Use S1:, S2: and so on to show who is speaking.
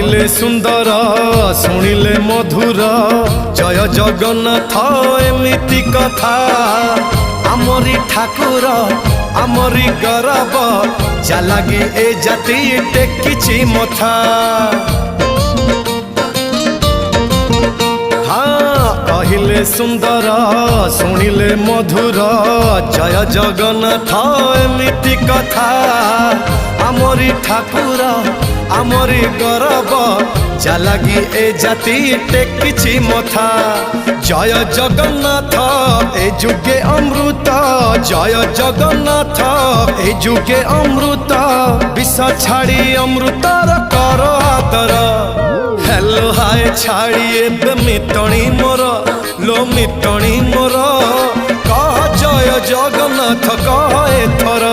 S1: कहिले सुंदर शुणिले मधुर जय जगन्नाथ एमिति कथा आमरी ठाकुर आमरी गौरव जालागी ए जाति टेकिछि मथा। कहिले सुंदर शुणिले मधुर जय जगन्नाथ एमिति कथा आमरी ठाकुर आमरी गौरव जालागी ए जाति टेकिछि मथा। जय जगन्नाथ ए जुगे अमृत जय जगन्नाथ ए जुगे अमृत विष छाड़ी अमृतर कर आदर। हेलो हाय छाड़ी एबे मितणी मोर लो मितणी मोर कह जय जगन्नाथ कह एथर।